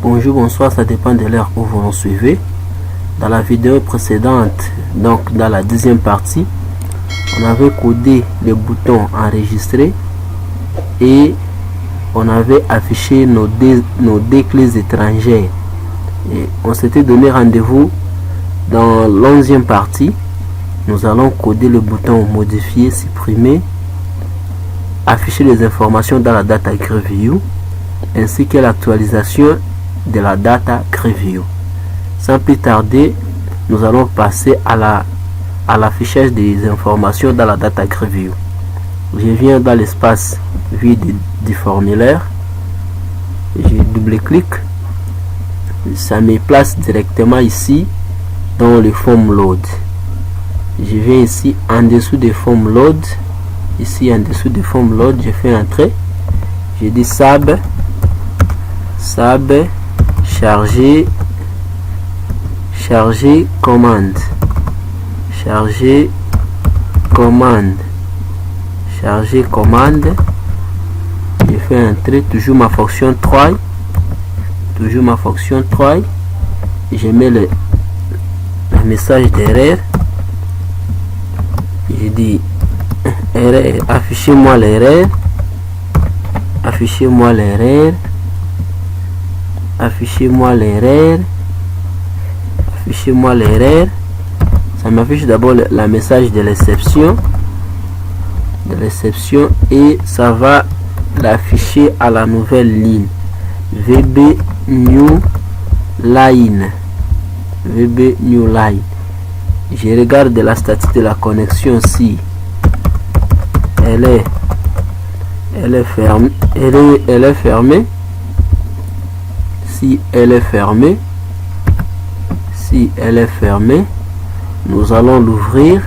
Bonjour, bonsoir, ça dépend de l'heure où vous nous suivez. Dans la vidéo précédente, donc dans la deuxième partie, on avait codé le bouton enregistrer et on avait affiché nos deux clés étrangères. Et on s'était donné rendez-vous dans l'11e partie. Nous allons coder le bouton modifier, supprimer, afficher les informations dans la data grid view ainsi que l'actualisation de la data grid view. Sans plus tarder, nous allons passer à l'affichage des informations dans la data grid view. Je viens dans l'espace vide du formulaire, je double-clique, ça me place directement ici dans le form load. Je viens ici en dessous des form load, ici en dessous des form load, je fais entrer, je dis sab charger commande, charger commande, je fais entrer toujours ma fonction try, et je mets le message d'erreur, je dis erreur, affichez-moi l'erreur, ça m'affiche d'abord la message de l'exception et ça va l'afficher à la nouvelle ligne VB new line. Je regarde la statique de la connexion si elle est fermée. Si elle est fermée, nous allons l'ouvrir.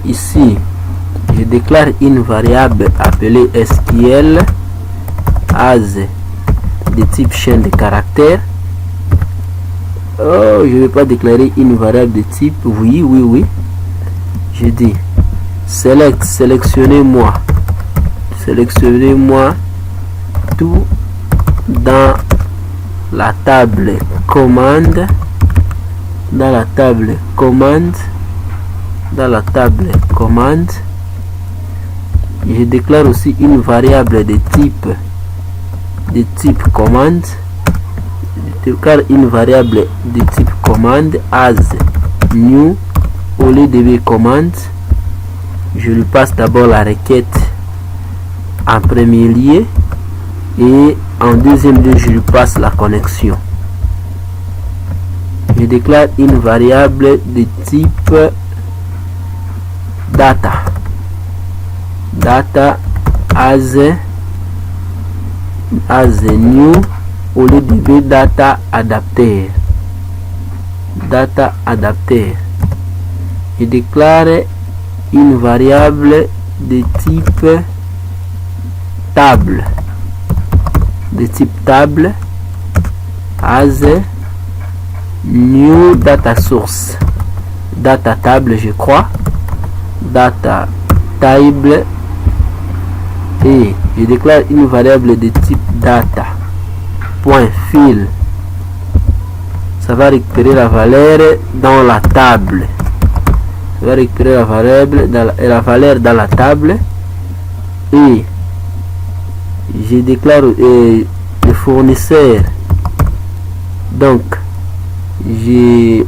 Ici, je déclare une variable appelée SQL as de type chaîne de caractères. Oh, je ne vais pas déclarer une variable de type oui. Je dis sélectionnez-moi tout dans la table commande, je déclare aussi une variable de type commande. Je déclare une variable de type commande as new au lieu de commande. Je lui passe d'abord la requête en premier lieu et en deuxième lieu je lui passe la connexion. Je déclare une variable de type data as new au lieu de data adapter. Je déclare une variable de type table as new data source, data table je crois, data table, et je déclare une variable de type data point fill. Ça va récupérer la valeur dans la table. La valeur dans la table, et je déclare le fournisseur. Donc je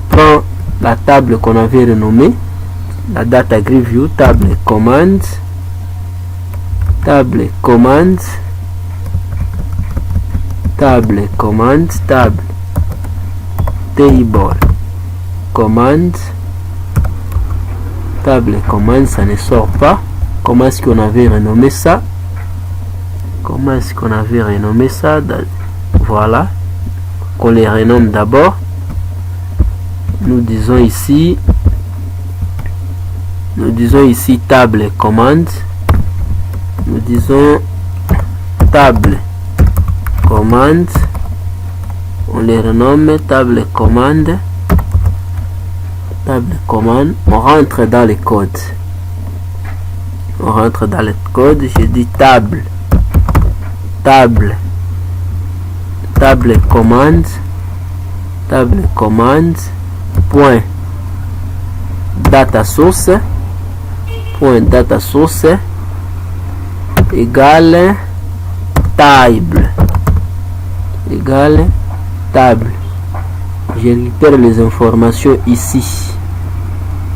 prends la table qu'on avait renommée, la data grid view, table commande, table table commande, ça ne sort pas. Comment est-ce qu'on avait renommé ça? Voilà, qu'on les renomme d'abord. Nous disons ici table commande. On les renomme table commande. On rentre dans les codes. On rentre dans le code, je dis table commande, point data source égale table. Je récupère les informations ici.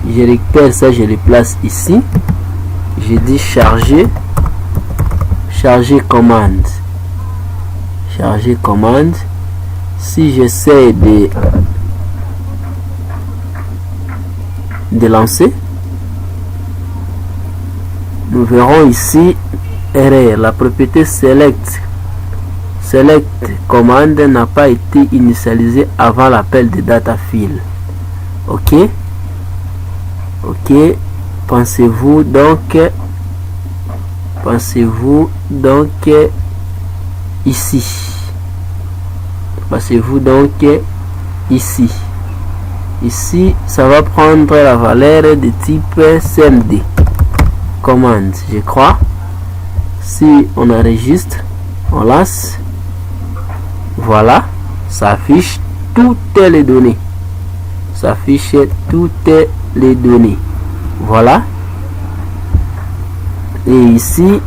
Je récupère ça, je les place ici. Je dis charger commande. Si j'essaie de lancer, nous verrons ici erreur. La propriété select commande n'a pas été initialisée avant l'appel de data field. Ok, pensez-vous donc ici. Ici, ça va prendre la valeur de type CMD commande, je crois. Si on enregistre, on lance, voilà, ça affiche toutes les données. Voilà. Et ici,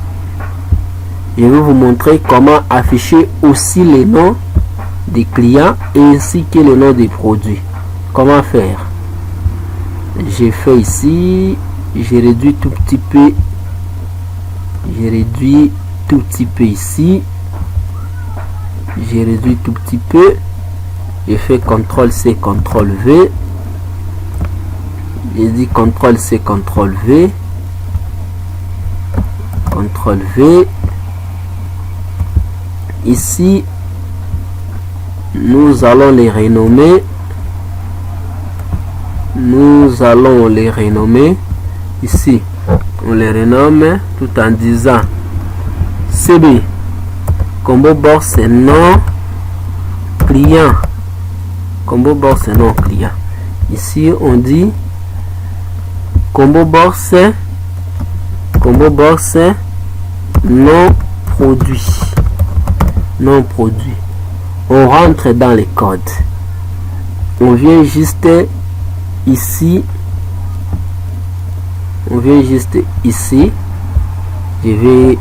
je vais vous montrer comment afficher aussi les noms des clients ainsi que les noms des produits. Comment faire? J'ai fait ici, j'ai réduit tout petit peu ici, j'ai réduit tout petit peu, j'ai fait CTRL-C, CTRL-V, j'ai dit CTRL-C, CTRL-V, CTRL-V. Ici, nous allons les renommer. Ici, on les renomme tout en disant CB combo box non client. Ici, on dit combo box non produit. On rentre dans les codes. On vient juste ici. Je vais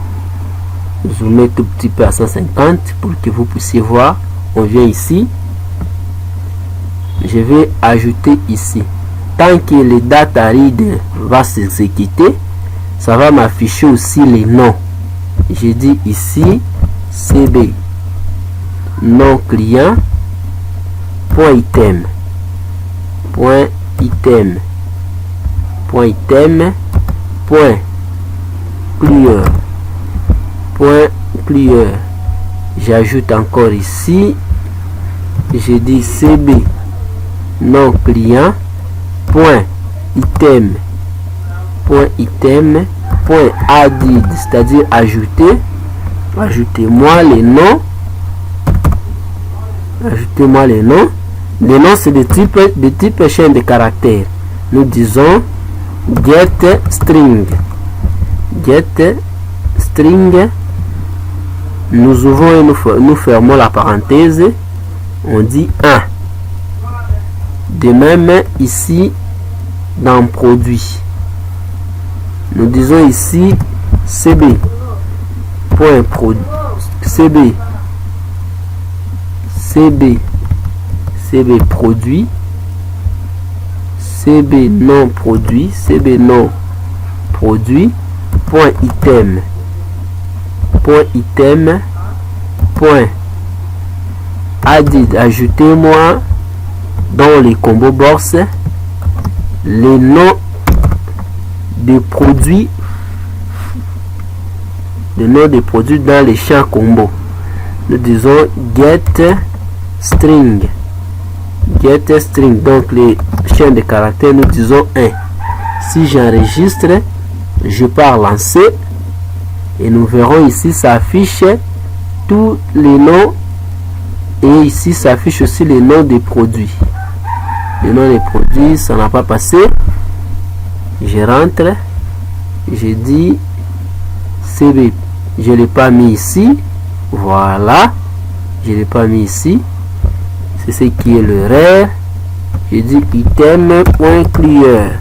zoomer tout petit peu à 150 pour que vous puissiez voir. On vient ici. Je vais ajouter ici. Tant que le data read va s'exécuter, ça va m'afficher aussi les noms. Je dis ici CB non client .item .clear. J'ajoute encore ici, je dis CB non client .item .added, c'est-à-dire ajoutez-moi les noms. Les noms, c'est de type chaîne de caractères. Nous disons get string. Nous ouvrons et nous fermons la parenthèse. On dit 1. De même ici dans produit. Nous disons ici CB produit, CB non produit, .item, added, ajoutez-moi dans les combos box les noms des produits, dans les champs combo. Nous disons get string, donc les chaînes de caractères, nous disons 1. Si j'enregistre, je pars lancer et nous verrons ici ça affiche tous les noms et ici ça affiche aussi les noms des produits. Les noms des produits, ça n'a pas passé. Je rentre, J'ai dit CB. Je ne l'ai pas mis ici. Voilà. Je ne l'ai pas mis ici. C'est ce qui est l'erreur. J'ai dit item.clear.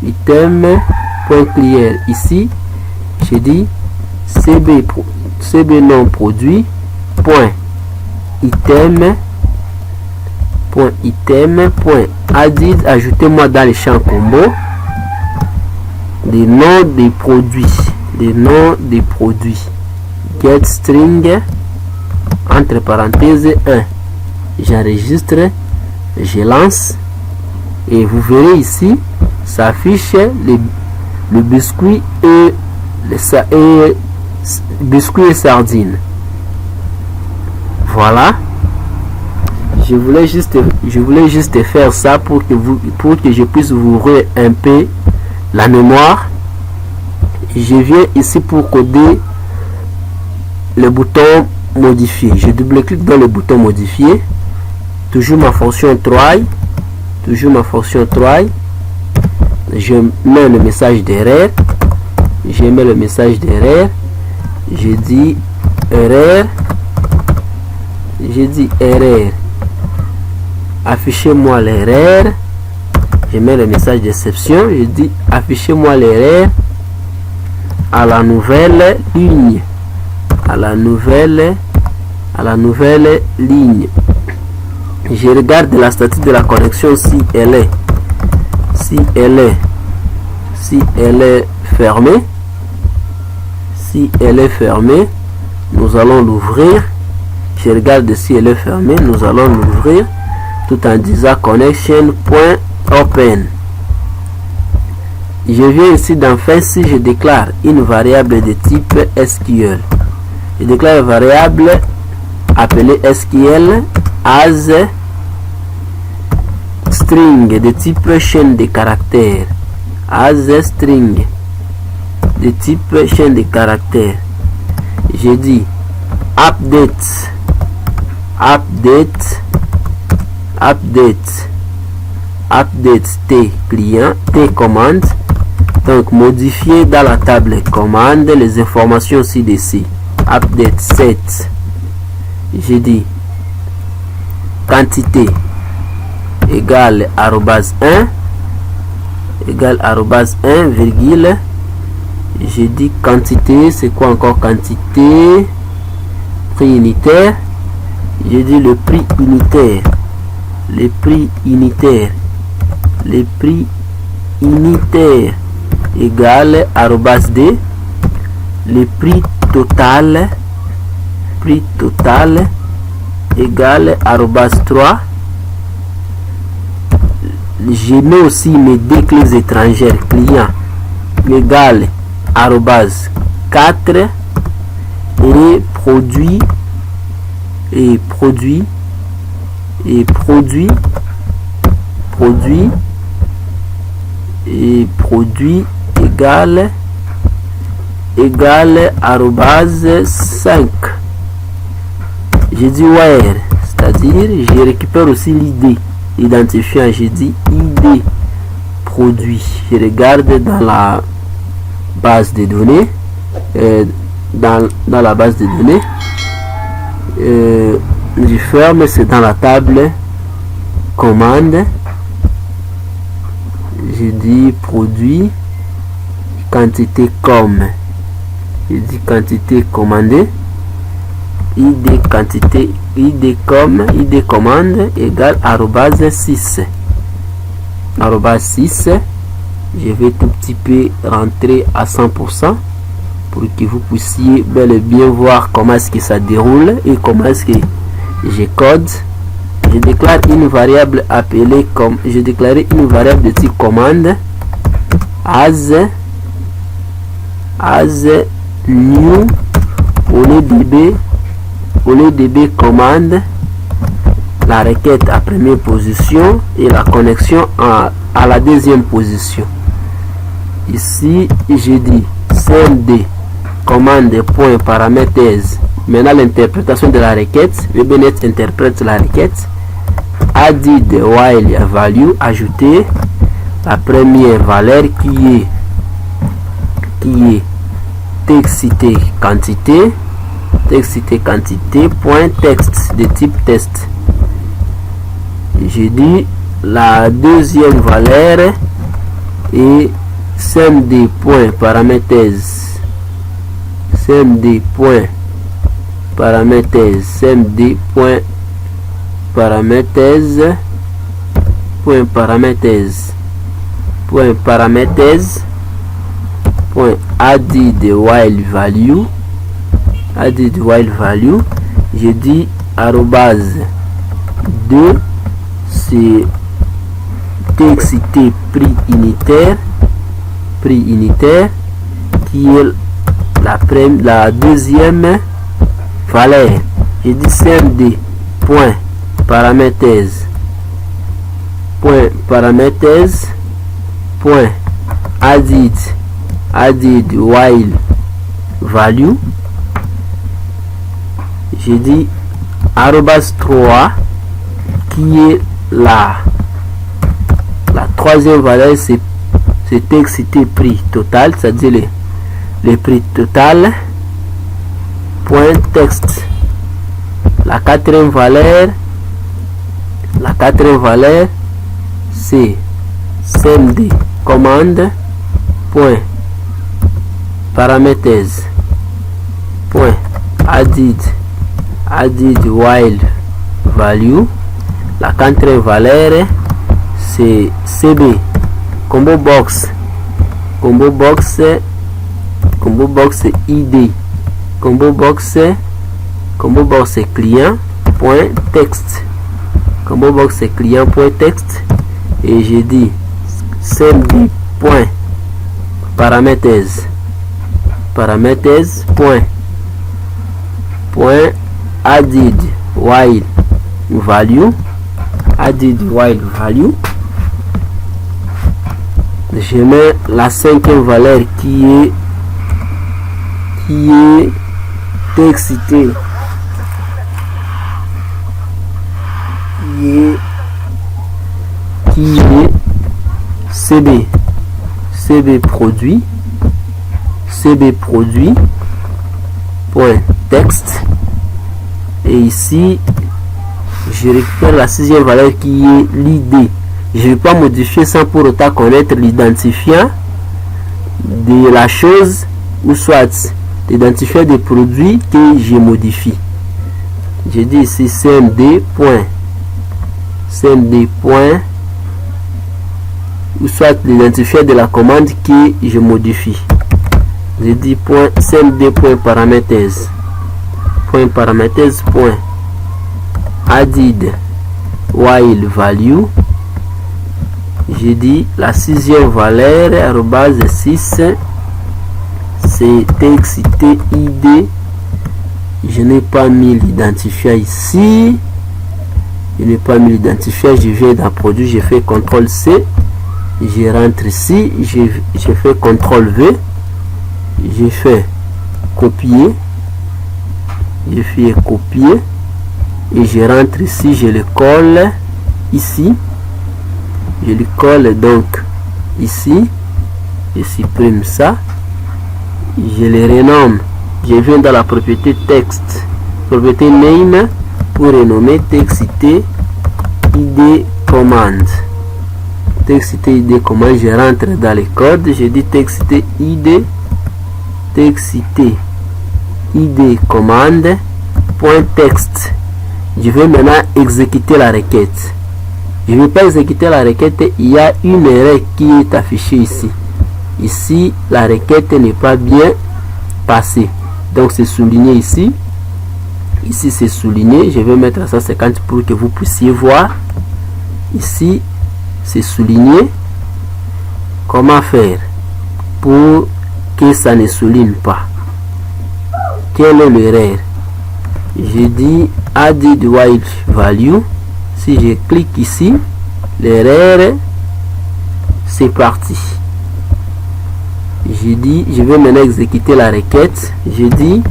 Item.clear. Ici, j'ai dit CB non produit. Point item. Point item. Point added. Ajoutez-moi dans les champs combo des noms des produits. Des noms des produits. Get string entre parenthèses 1. J'enregistre, je lance et vous verrez ici s'affiche le biscuit et biscuit et sardines. Voilà. Je voulais juste faire ça pour que je puisse vous ouvrir un peu la mémoire. Je viens ici pour coder le bouton modifier. Je double-clique dans le bouton modifier. Toujours ma fonction try. Je mets le message d'erreur. Je dis erreur. Affichez-moi l'erreur. Je mets le message d'exception. Je dis affichez-moi l'erreur à la nouvelle ligne. À la nouvelle ligne. Je regarde la statut de la connexion si elle est fermée. Si elle est fermée, nous allons l'ouvrir. Je regarde si elle est fermée, nous allons l'ouvrir tout en disant connection.open. Je viens ici dans Fancy, je déclare une variable de type SQL. Je déclare une variable appelée SQL as string de type chaîne de caractères. As string de type chaîne de caractères. Je dis update T client, T commande. Donc modifier dans la table commande les informations ci-dessus. Update 7. J'ai dit quantité égale arrobase 1 virgule. J'ai dit quantité, c'est quoi encore quantité? Prix unitaire. J'ai dit le prix unitaire. Le prix unitaire égale arrobase D. Le prix total égale arrobase 3. Je mets aussi mes deux clés étrangères client égale arrobase 4 et produit égale arrobase 5. J'ai dit where, c'est-à-dire je récupère aussi l'id, identifiant, j'ai dit id produit. Je regarde dans la base de données, dans la base de données, je ferme, c'est dans la table commande. J'ai dit produit quantité comme, j'ai dit quantité commandée, id quantité, id commande égale arrobase 6. Arrobase 6. Je vais tout petit peu rentrer à 100% pour que vous puissiez bel et bien voir comment est-ce que ça déroule et comment est-ce que je code. Je déclare une variable appelée comme, j'ai déclaré une variable de type commande as new au lieu db commande, la requête à première position et la connexion à la deuxième position. Ici j'ai dit cmd commande point paramètres. Maintenant l'interprétation de la requête, VBNet interprète la requête. Added while value, ajouter la première valeur qui est qui est texte-cité quantité, texte-cité quantité, point texte de type test. J'ai dit la deuxième valeur est cmd.paraméthèse, cmd.paraméthèse, cmd.paraméthèse, paraméthèse, added while value, j'ai dit arrobase 2, c'est texte prix unitaire qui est la deuxième valeur. J'ai dit cmd point paraméthèse point added while value. J'ai dit arrobase 3 qui est la troisième valeur, c'est texte prix total, c'est-à-dire le prix total, point texte. La quatrième valeur c'est cmd commande point paraméthèse point added while value. La quatrième valeur c'est cb combo box id combo box client point texte, combo box client point texte. Et j'ai dit cmd point paraméthèse point added while value, je mets la cinquième valeur qui est texte qui est cb produit point texte. Et ici je récupère la sixième valeur qui est l'id. Je ne vais pas modifier sans pour autant connaître l'identifiant de la chose, ou soit l'identifiant des produits que je modifie. J'ai dit ici cmd point ou soit l'identifiant de la commande que je modifie. J'ai dit point cmd point paraméthèse point added while value. J'ai dit la sixième valeur arrobase 6, c'est texte id. Je n'ai pas mis l'identifiant ici, je viens d'un produit, je fais CTRL C, je rentre ici, je fais CTRL V, je fais copier, et je rentre ici, je le colle ici, je le colle donc ici, je supprime ça, je le renomme, je viens dans la propriété texte, propriété name, pour renommer texte id commande. Texte id commande, je rentre dans les codes, je dis texte id commande point texte. Je vais maintenant exécuter la requête. Je ne vais pas exécuter la requête, il y a une erreur qui est affichée ici. Ici, la requête n'est pas bien passée. Donc c'est souligné ici. Ici c'est souligné. Je vais mettre à 150 pour que vous puissiez voir. Ici c'est souligné. Comment faire pour que ça ne souligne pas? Quelle est l'erreur? Je dis added while value. Si je clique ici, l'erreur, c'est parti. Je dis, je vais maintenant exécuter la requête. Je dis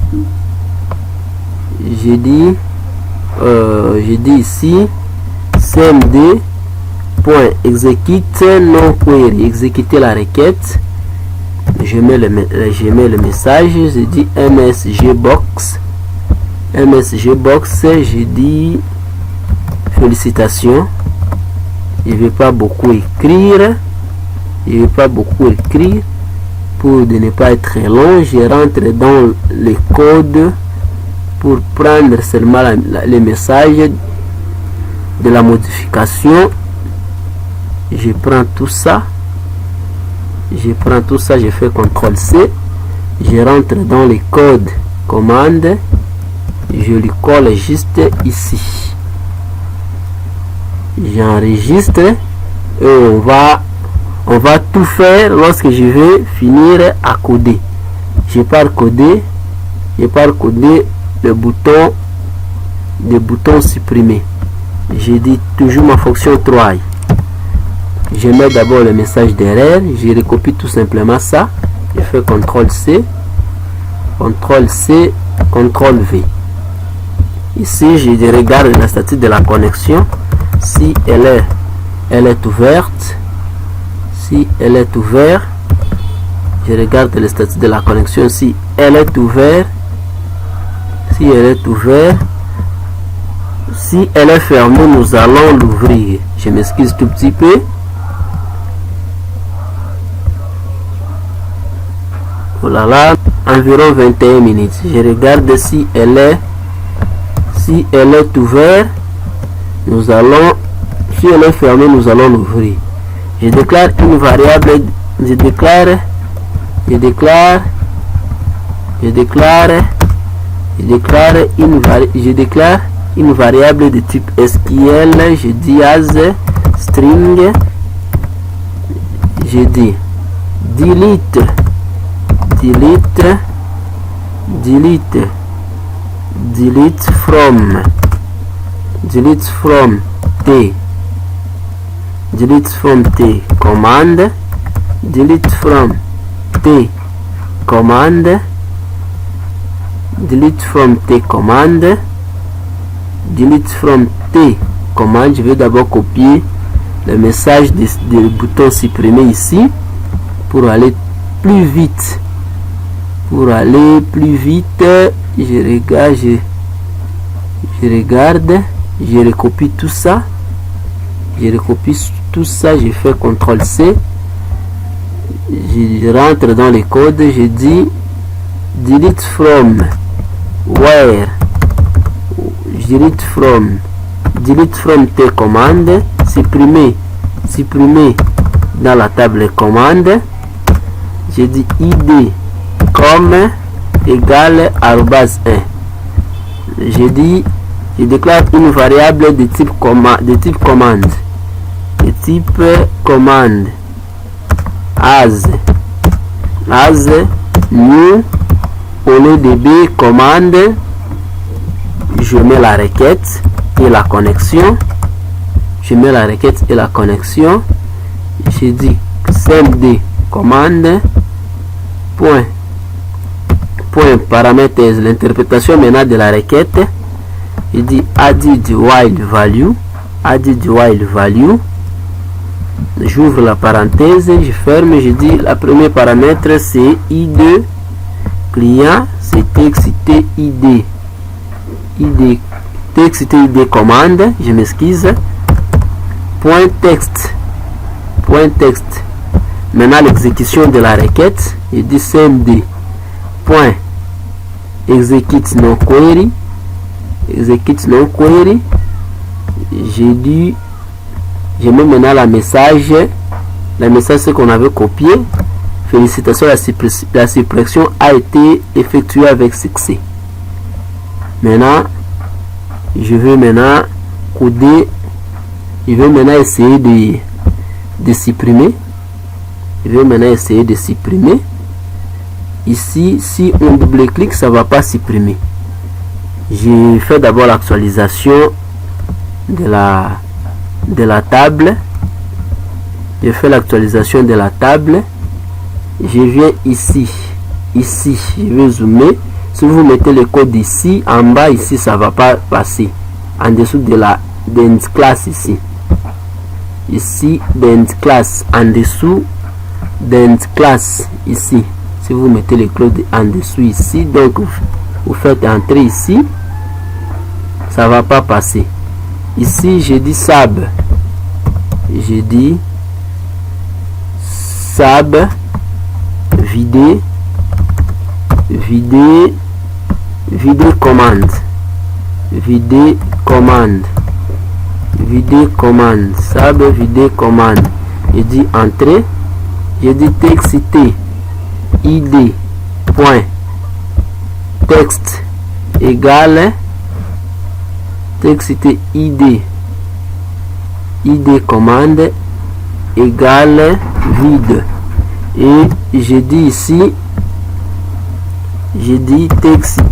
ici cmd.execute non query, exécuter la requête. je mets le message, je dis MSG Box. MSG Box, je dis félicitations. Je ne vais pas beaucoup écrire. Pour ne pas être long. Je rentre dans les codes pour prendre seulement les messages de la modification. Je prends tout ça. Je fais CTRL-C. Je rentre dans les codes commandes. Je lui colle juste ici. J'enregistre et on va tout faire lorsque je vais finir à coder. Je pars coder le bouton supprimer. Je dis toujours ma fonction try. Je mets d'abord le message d'erreur, je recopie tout simplement ça, je fais CTRL-C, CTRL-C, CTRL-V. Ici, je regarde la statique de la connexion, si elle est ouverte. Si elle est ouverte, je regarde le statut de la connexion, si elle est ouverte. Si elle est ouverte, si elle est fermée, nous allons l'ouvrir. Je m'excuse tout petit peu. Oh là là, environ 21 minutes. Je regarde si elle est ouverte. Nous allons, si elle est fermée, nous allons l'ouvrir. Je déclare une variable. Je déclare une variable de type SQL. Je dis as string. Je dis delete from t command, delete from t command, delete from t command, delete from t command. Je vais d'abord copier le message du bouton supprimer ici pour aller plus vite. Je regarde, je recopie tout ça. Je fais CTRL-C. Je rentre dans les codes, je dis delete from where, delete from t commande, supprimer dans la table commande. Je dis id comme égale arrobase 1. Je déclare une variable de type commande. As new au lieu de b commande. Je mets la requête et la connexion. Je dis cmd commande point paramètres, l'interprétation maintenant de la requête. Je dis added while value. J'ouvre la parenthèse, je ferme, je dis la première paramètre c'est id client, c'est txt id commande, je m'excuse, point texte. Maintenant l'exécution de la requête, je dis cmd point execute non query. Je mets maintenant le message qu'on avait copié. Félicitations, la suppression a été effectuée avec succès. Maintenant, je vais coder. Je vais maintenant essayer de supprimer. Ici, si on double-clique, ça ne va pas supprimer. J'ai fait d'abord l'actualisation de la table. Je fais l'actualisation de la table. Je viens ici, je vais zoomer. Si vous mettez le code ici, en bas ici, ça va pas passer. En dessous de la classe ici, end class en dessous dans classe ici. Si vous mettez le code en dessous ici, donc vous faites entrer ici, ça va pas passer. Ici j'ai dit sab, j'ai dit sab vider commande, vider commande, sab vider commande. J'ai dit entrer, j'ai dit texte id point texte égale texte id commande égale vide. Et j'ai dit ici, j'ai dit texte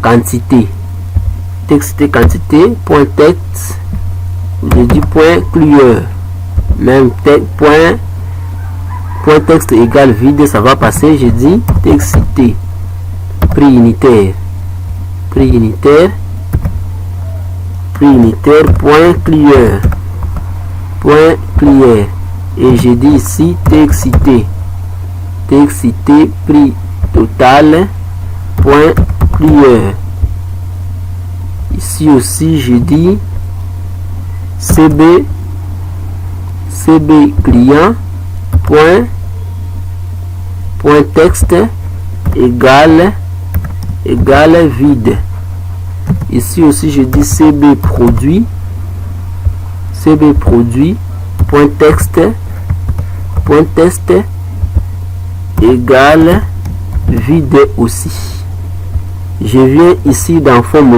quantité point texte, j'ai dit point clear, même point texte égale vide, ça va passer. J'ai dit texte prix unitaire point clear, et j'ai dit ici texte prix total point clear. Ici aussi j'ai dit cb client point texte égale vide. Ici aussi je dis cb produit point texte égale vide aussi. Je viens ici dans form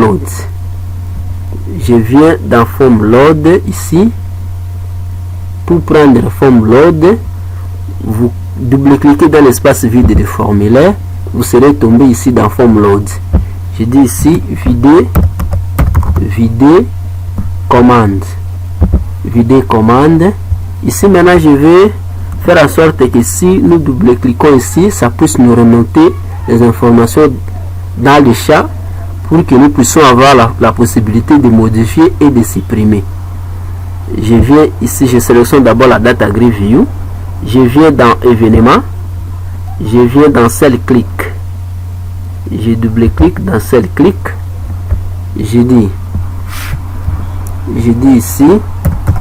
load, ici. Pour prendre form load, vous double-cliquez dans l'espace vide du formulaire, vous serez tombé ici dans form load. Je dis ici vider commande. Ici maintenant je vais faire en sorte que si nous double-cliquons ici, ça puisse nous remonter les informations dans le chat pour que nous puissions avoir la possibilité de modifier et de supprimer. Je viens ici, je sélectionne d'abord la data grid view, je viens dans événements, je viens dans cell click, je double-clique dans cell click, je dis ici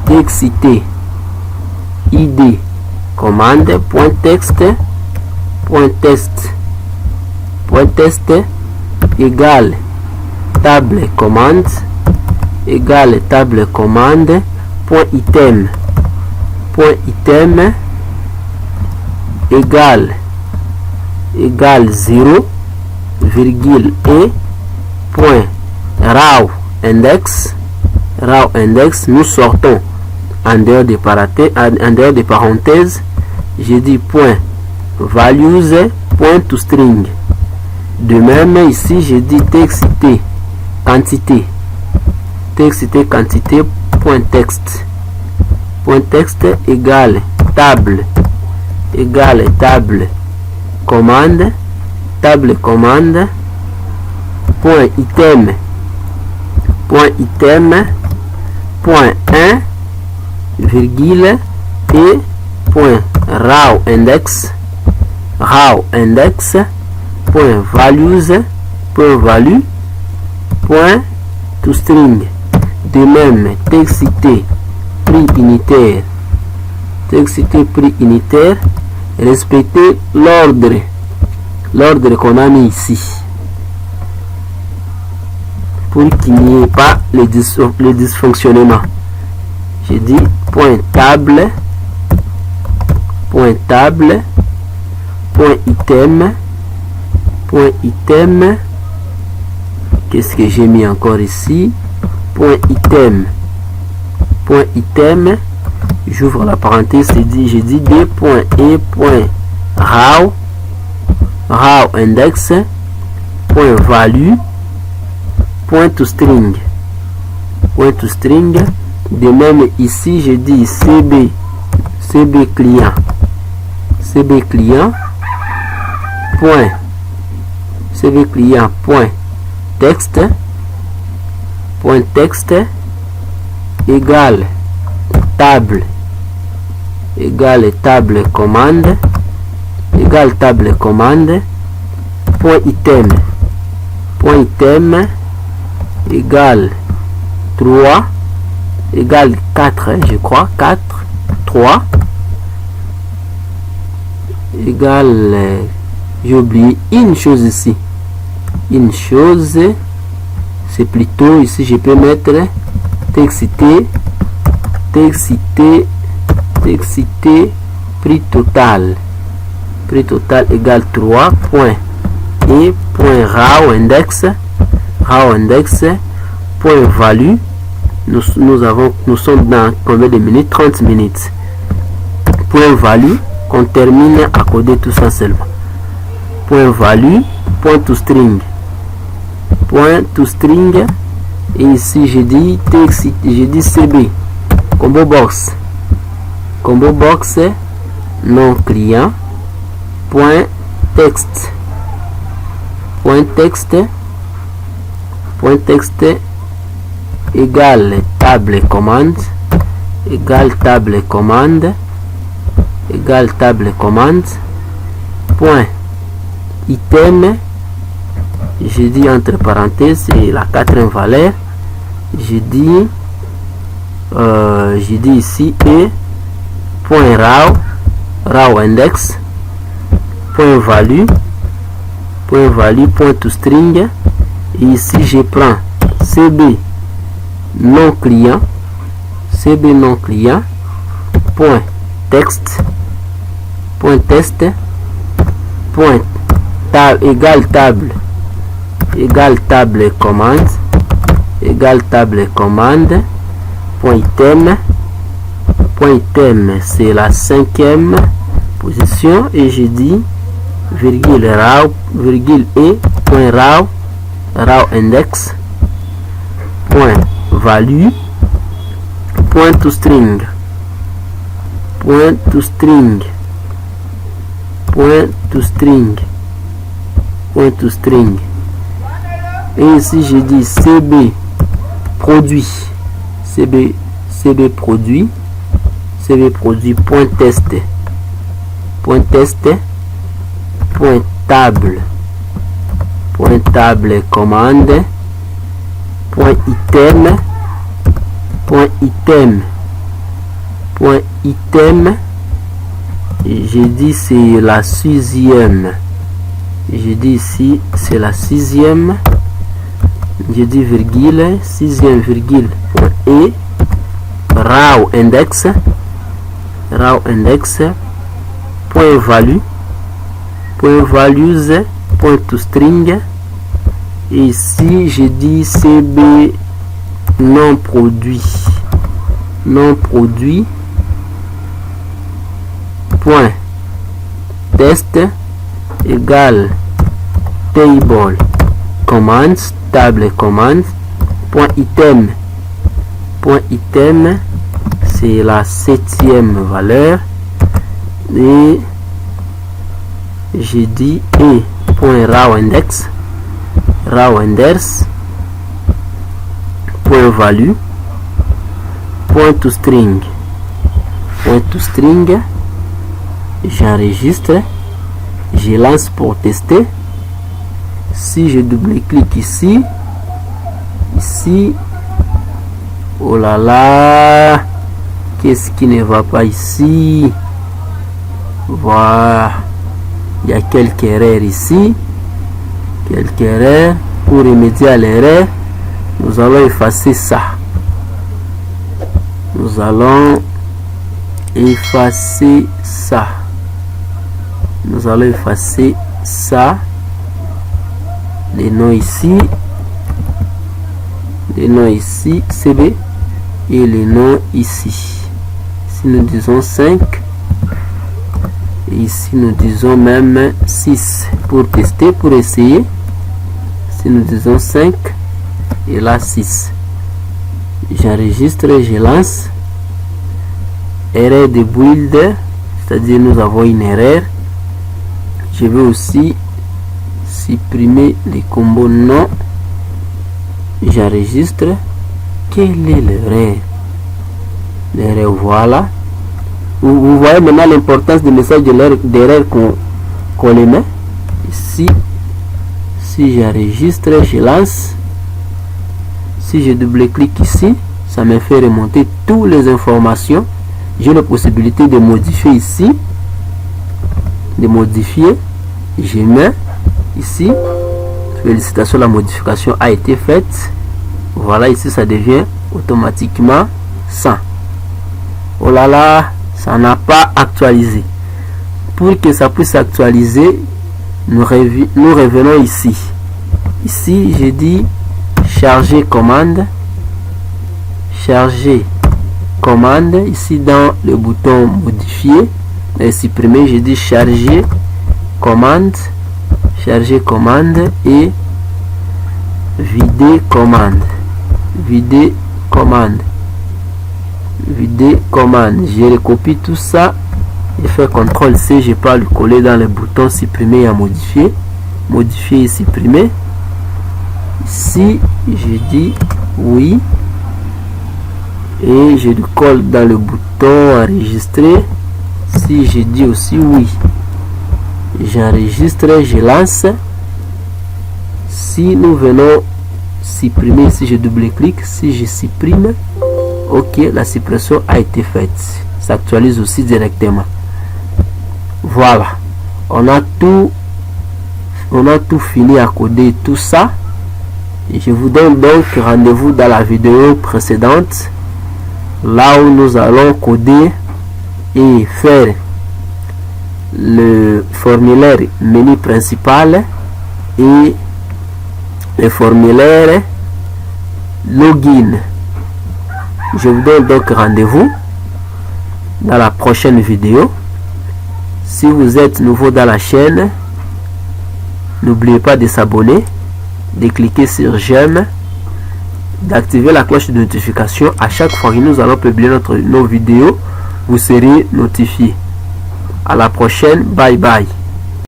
texte id commande point texte égale table commande point item égale 0, virgule et point raw index, nous sortons en dehors des parenthèses, j'ai dit point values point to string. De même ici j'ai dit texte quantité point texte égale table commande point item point 1 virgule et point raw index point values value point to string. De même texte prix unitaire, respectez l'ordre qu'on a mis ici pour qu'il n'y ait pas les dysfonctionnements. J'ai dit point table point item, qu'est-ce que j'ai mis encore ici, point item, j'ouvre la parenthèse, j'ai dit d point e point raw index point value point to string. De même ici j'ai dit cb client point texte égale table égale table commande, égale table commande, point item égale 3 égale 4, je crois, 4, 3 égale, j'ai oublié une chose ici, une chose, c'est plutôt ici je peux mettre texte prix total égale 3 point et point raw index point value. Nous sommes dans combien de minutes? 30 minutes. Point value, qu'on termine à coder tout ça seulement. Point value, point to string, et ici j'ai dit texte, j'ai dit CB, combo box non client, point texte égale table commande, point item, j'ai dit entre parenthèses, c'est la quatrième valeur, j'ai dit ici et point raw index, point value, point to string, et ici je prends CB non client, point texte, point égale table commande, point item, c'est la 5e position, et j'ai dit virgule et point raw index, point value, point to string, et ici j'ai dit CB produit, point table commande, point item, j'ai dit c'est la 6e, j'ai dit ici c'est la 6e, j'ai dit virgule, 6e virgule, point et raw index, point value, values, point to string, et ici j'ai dit CB non produit, point test égale table commands, point item, c'est la 7e valeur, et j'ai dit et point raw index, point value, point to string, j'enregistre, je lance pour tester. Si je double-clique ici, oh là là, qu'est-ce qui ne va pas ici? Voilà, il y a quelques erreurs ici, pour remédier à l'erreur. Nous allons effacer ça, les noms ici, CB, et les noms ici. Ici nous disons 5, et ici nous disons même 6 pour tester, pour essayer. Ici nous disons 5 et là 6. J'enregistre, je lance. Erreur de build, c'est-à-dire nous avons une erreur. Je vais aussi supprimer les combos non. J'enregistre. Quelle est l'erreur? L'erreur, voilà. vous voyez maintenant l'importance des messages d'erreur qu'on les met. Ici, si j'enregistre, je lance. Si je double-clique ici, ça me fait remonter toutes les informations. J'ai la possibilité de modifier ici. De modifier. Je mets ici. Félicitations, la modification a été faite. Voilà, ici ça devient automatiquement 100. Oh là là, ça n'a pas actualisé. Pour que ça puisse actualiser, nous revenons ici. Ici, j'ai dit charger commande. Charger commande. Ici, dans le bouton modifier et supprimer, j'ai dit charger commande. Charger commande et vider commande. Vider commande. Vider commande. Je recopie tout ça. Je fais CTRL C. Je peux le coller dans le bouton supprimer et modifier. Modifier et supprimer. Ici, je dis oui. Et je le colle dans le bouton enregistrer. Si je dis aussi oui. J'enregistre, je lance. Si nous venons supprimer, si je double-clique, si je supprime, ok, la suppression a été faite. Ça actualise aussi directement. Voilà, on a tout fini à coder tout ça. Et je vous donne donc rendez-vous dans la vidéo précédente, là où nous allons coder et faire le formulaire menu principal et le formulaire login. Je vous donne donc rendez-vous dans la prochaine vidéo. Si vous êtes nouveau dans la chaîne, n'oubliez pas de s'abonner, de cliquer sur j'aime, d'activer la cloche de notification. À chaque fois que nous allons publier nos vidéos, vous serez notifié. À la prochaine, bye bye.